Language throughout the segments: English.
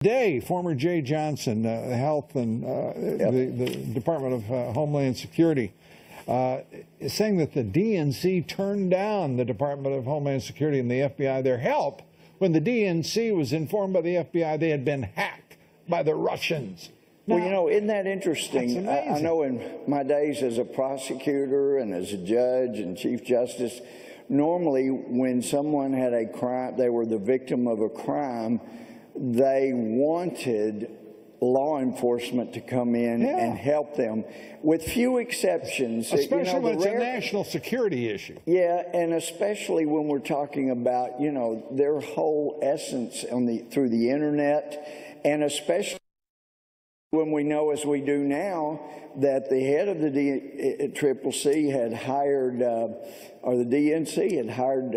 Today, former Jay Johnson, Health and the Department of Homeland Security, is saying that the DNC turned down the Department of Homeland Security and the FBI their help when the DNC was informed by the FBI they had been hacked by the Russians. Well, you know, isn't that interesting? I know in my days as a prosecutor and as a judge and Chief Justice, normally when someone had a crime, they were the victim of a crime, they wanted law enforcement to come in and help them, with few exceptions. Especially when it's a national security issue. Yeah, and especially when we're talking about, you know, their whole essence on through the internet, and especially when we know, as we do now, that the head of the CCC had hired, or the DNC had hired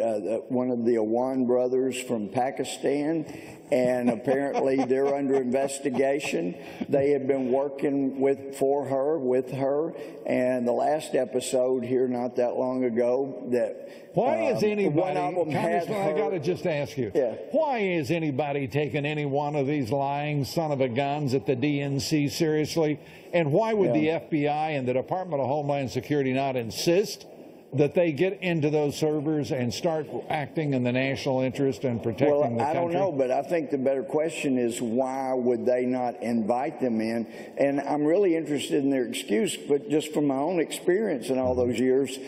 one of the Awan brothers from Pakistan, and apparently they're under investigation. They had been working with her, and the last episode here not that long ago that why is anybody, Congressman, I got to just ask you, why is anybody taking any one of these lying son of a guns at the DNC seriously? And why would the FBI and the Department of Homeland Security not insist that they get into those servers and start acting in the national interest and protecting the country? Well, I don't know, but I think the better question is, why would they not invite them in? And I'm really interested in their excuse, but just from my own experience in all those years,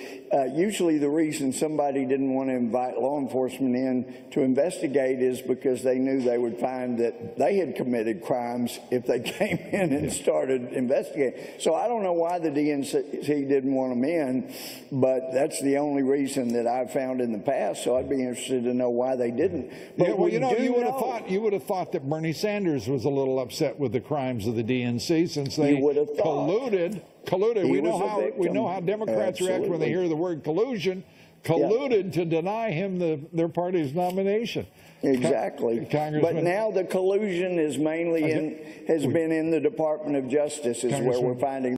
usually the reason somebody didn't want to invite law enforcement in to investigate is because they knew they would find that they had committed crimes if they came in and started investigating. So I don't know why the DNC didn't want them in, but that's the only reason that I've found in the past. So I'd be interested to know why they didn't. But well, you would have thought that Bernie Sanders was a little upset with the crimes of the DNC since they colluded. We know how Democrats react when they hear the word collusion. Colluded to deny him their party's nomination. Exactly. But now the collusion is mainly has been in the Department of Justice, is where we're finding